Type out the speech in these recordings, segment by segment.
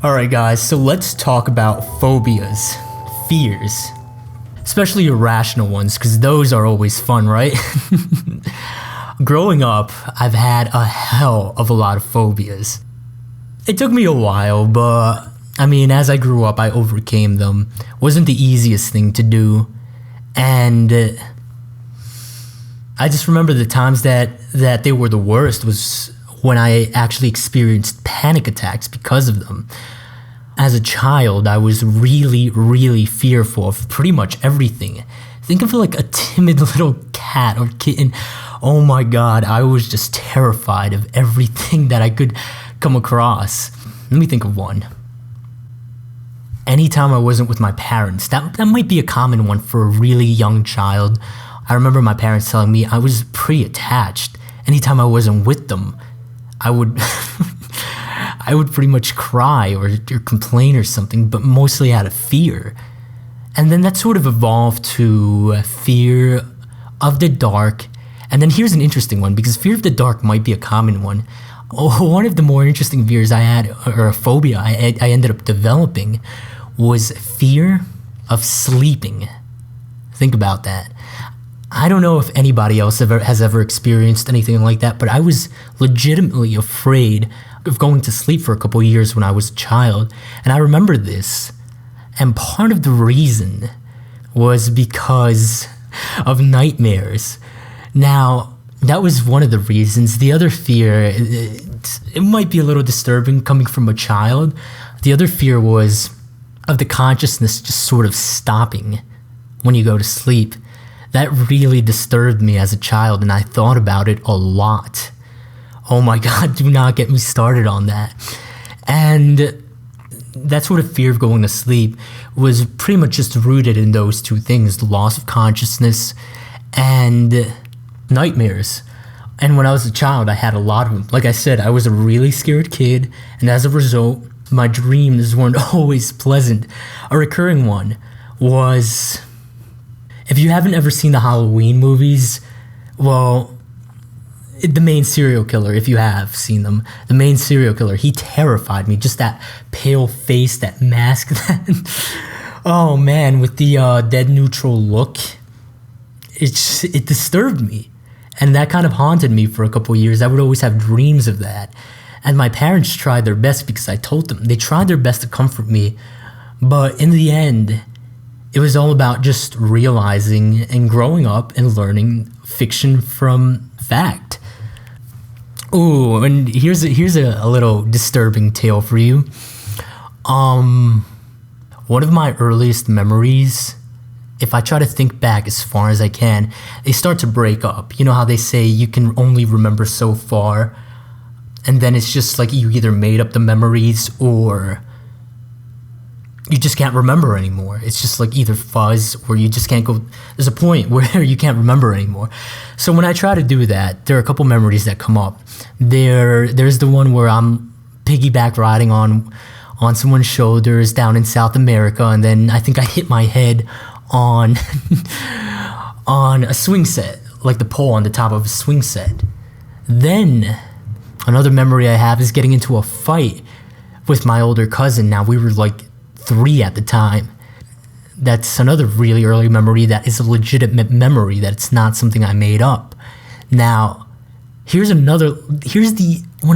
Alright guys, so let's talk about phobias, fears. Especially irrational ones, because those are always fun, right? Growing up, I've had a hell of a lot of phobias. It took me a while, but I mean, as I grew up, I overcame them. Wasn't the easiest thing to do. And I just remember the times that they were the worst was when I actually experienced panic attacks because of them. As a child, I was really, really fearful of pretty much everything. Think of like a timid little cat or kitten. Oh my god, I was just terrified of everything that I could come across. Let me think of one. Anytime I wasn't with my parents, that might be a common one for a really young child. I remember my parents telling me I was pretty attached. Anytime I wasn't with them, I would I would pretty much cry or complain or something, but mostly out of fear. And then that sort of evolved to fear of the dark. And then here's an interesting one, because fear of the dark might be a common one. One of the more interesting fears I had, or a phobia I ended up developing, was fear of sleeping. Think about that. I don't know if anybody else has ever experienced anything like that, but I was legitimately afraid of going to sleep for a couple years when I was a child. And I remember this. And part of the reason was because of nightmares. Now, that was one of the reasons. The other fear, it might be a little disturbing coming from a child. The other fear was of the consciousness just sort of stopping when you go to sleep. That really disturbed me as a child, and I thought about it a lot. Oh my god, do not get me started on that. And that sort of fear of going to sleep was pretty much just rooted in those two things, the loss of consciousness and nightmares. And when I was a child, I had a lot of them. Like I said, I was a really scared kid, and as a result, my dreams weren't always pleasant. A recurring one was, if you haven't ever seen the Halloween movies, well, the main serial killer, if you have seen them, the main serial killer, he terrified me. Just that pale face, that mask, oh man, with the dead neutral look, it disturbed me. And that kind of haunted me for a couple years. I would always have dreams of that. And my parents tried their best, because I told them. They tried their best to comfort me. But in the end, it was all about just realizing and growing up and learning fiction from fact. Ooh, and here's a little disturbing tale for you. One of my earliest memories, if I try to think back as far as I can, they start to break up. You know how they say you can only remember so far, and then it's just like you either made up the memories or you just can't remember anymore. It's just like either fuzz or you just can't go. There's a point where you can't remember anymore. So when I try to do that, there are a couple memories that come up. There's the one where I'm piggyback riding on someone's shoulders down in South America, and then I think I hit my head on on a swing set, like the pole on the top of a swing set. Then another memory I have is getting into a fight with my older cousin. Now, we were like 3 at the time. That's another really early memory that is a legitimate memory, that it's not something I made up. Now, here's one of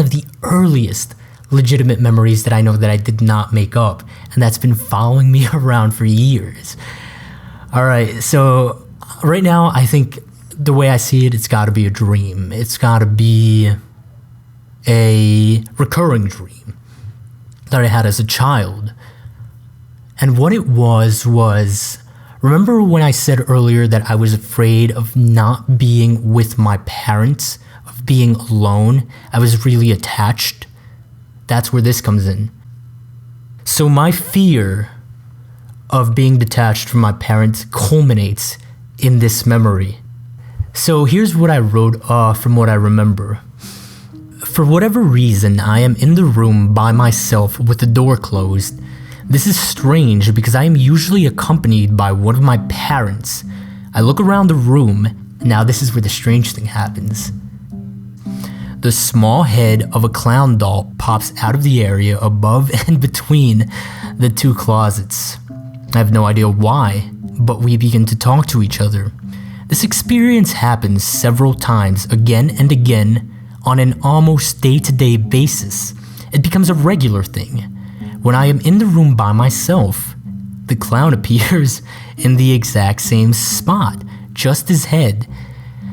the earliest legitimate memories that I know that I did not make up, and that's been following me around for years. Alright, so right now I think the way I see it, it's gotta be a dream. It's gotta be a recurring dream that I had as a child. And what it was, remember when I said earlier that I was afraid of not being with my parents, of being alone? I was really attached. That's where this comes in. So my fear of being detached from my parents culminates in this memory. So here's what I wrote from what I remember. For whatever reason, I am in the room by myself with the door closed. This is strange because I am usually accompanied by one of my parents. I look around the room. Now this is where the strange thing happens. The small head of a clown doll pops out of the area above and between the two closets. I have no idea why, but we begin to talk to each other. This experience happens several times again and again on an almost day-to-day basis. It becomes a regular thing. When I am in the room by myself, the clown appears in the exact same spot, just his head.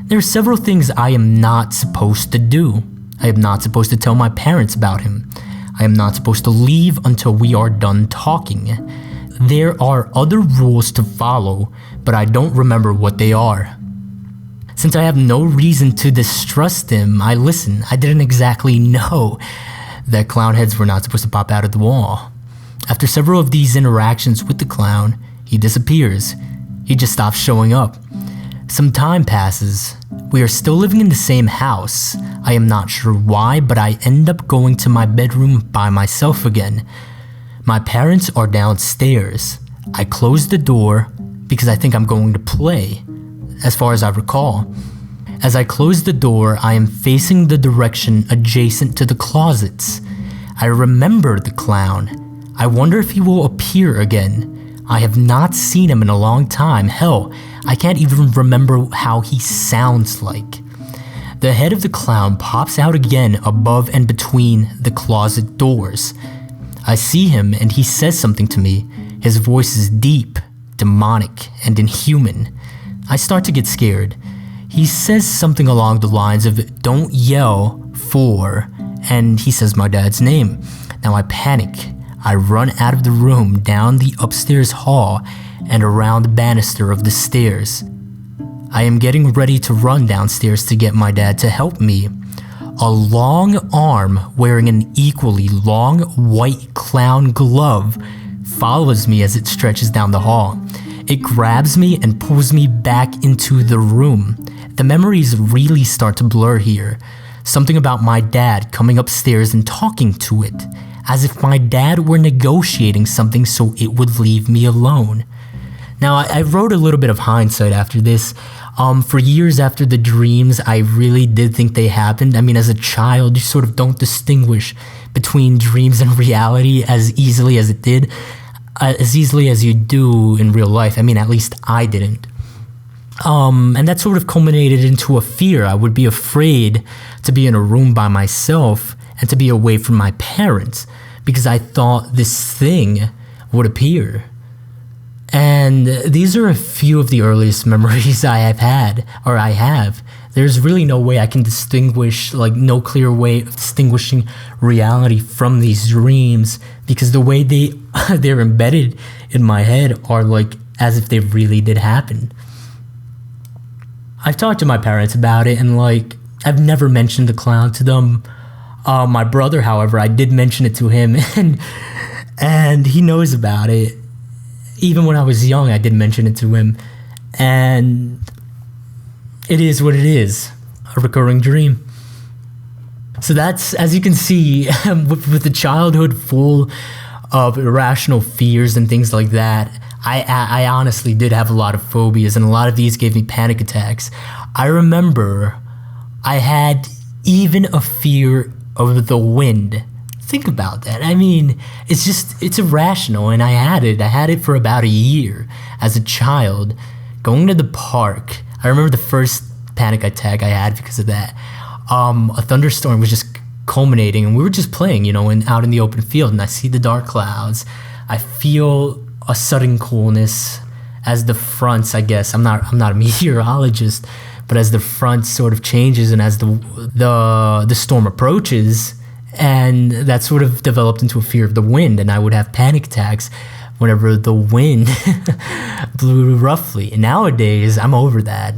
There are several things I am not supposed to do. I am not supposed to tell my parents about him. I am not supposed to leave until we are done talking. There are other rules to follow, but I don't remember what they are. Since I have no reason to distrust him, I listen. I didn't exactly know that clown heads were not supposed to pop out of the wall. After several of these interactions with the clown, he disappears. He just stops showing up. Some time passes. We are still living in the same house. I am not sure why, but I end up going to my bedroom by myself again. My parents are downstairs. I close the door because I think I'm going to play, as far as I recall. As I close the door, I am facing the direction adjacent to the closets. I remember the clown. I wonder if he will appear again. I have not seen him in a long time. Hell, I can't even remember how he sounds like. The head of the clown pops out again above and between the closet doors. I see him and he says something to me. His voice is deep, demonic, and inhuman. I start to get scared. He says something along the lines of, "Don't yell for," and he says my dad's name. Now I panic. I run out of the room, down the upstairs hall, and around the banister of the stairs. I am getting ready to run downstairs to get my dad to help me. A long arm wearing an equally long white clown glove follows me as it stretches down the hall. It grabs me and pulls me back into the room. The memories really start to blur here. Something about my dad coming upstairs and talking to it, as if my dad were negotiating something so it would leave me alone. Now, I wrote a little bit of hindsight after this. For years after the dreams, I really did think they happened. I mean, as a child, you sort of don't distinguish between dreams and reality as easily as it did, as easily as you do in real life. I mean, at least I didn't. And that sort of culminated into a fear. I would be afraid to be in a room by myself and to be away from my parents because I thought this thing would appear. And these are a few of the earliest memories I have. There's really no way I can distinguish, no clear way of distinguishing reality from these dreams because the way they're embedded in my head are as if they really did happen. I've talked to my parents about it and I've never mentioned the clown to them. My brother, however, I did mention it to him and he knows about it. Even when I was young, I did mention it to him, and it is what it is, a recurring dream. So that's, as you can see, with the childhood full of irrational fears and things like that, I honestly did have a lot of phobias, and a lot of these gave me panic attacks. I remember I had even a fear of the wind. Think about that. I mean, it's irrational, and I had it for about a year as a child. Going to the park, I remember the first panic attack I had because of that. A thunderstorm was just culminating, and we were just playing, out in the open field, and I see the dark clouds. I feel a sudden coolness as the fronts, I guess. I'm not a meteorologist, but as the front sort of changes and as the storm approaches. And that sort of developed into a fear of the wind, and I would have panic attacks whenever the wind blew roughly. And nowadays, I'm over that.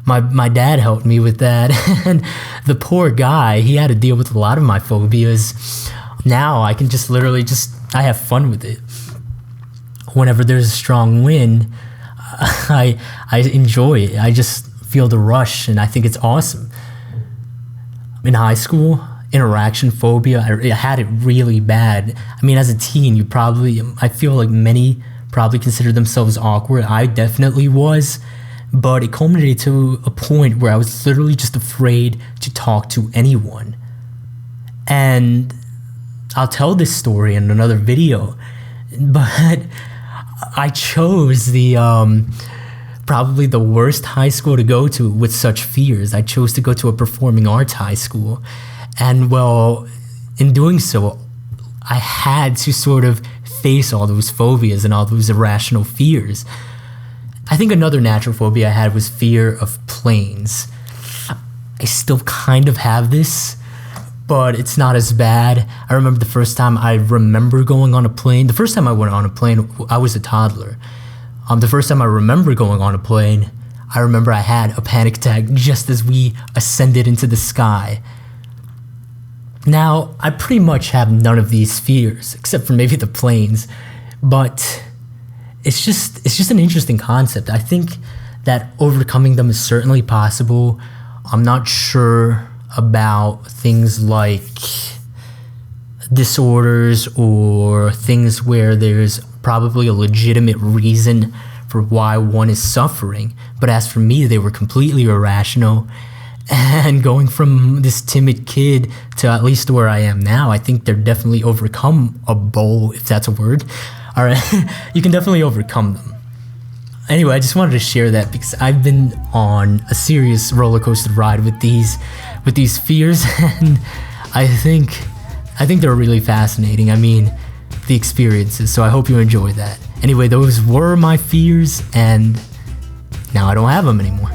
My dad helped me with that, and the poor guy, he had to deal with a lot of my phobias. Now I can just literally I have fun with it. Whenever there's a strong wind, I enjoy it. I just feel the rush, and I think it's awesome. In high school, interaction phobia, I had it really bad. I mean, as a teen, I feel like many probably consider themselves awkward. I definitely was, but it culminated to a point where I was literally just afraid to talk to anyone. And I'll tell this story in another video, but I chose the probably the worst high school to go to with such fears. I chose to go to a performing arts high school. And well, in doing so, I had to sort of face all those phobias and all those irrational fears. I think another natural phobia I had was fear of planes. I still kind of have this, but it's not as bad. I remember the first time I remember going on a plane. The first time I went on a plane, I was a toddler. The first time I remember going on a plane, I remember I had a panic attack just as we ascended into the sky. Now, I pretty much have none of these fears, except for maybe the planes, but it's just an interesting concept. I think that overcoming them is certainly possible. I'm not sure about things like disorders or things where there's probably a legitimate reason for why one is suffering. But as for me, they were completely irrational. And going from this timid kid to at least where I am now, I think they're definitely overcome-able, if that's a word. All right, you can definitely overcome them. Anyway, I just wanted to share that because I've been on a serious roller coaster ride with these fears, and I think they're really fascinating. I mean, the experiences. So I hope you enjoy that. Anyway, those were my fears, and now I don't have them anymore.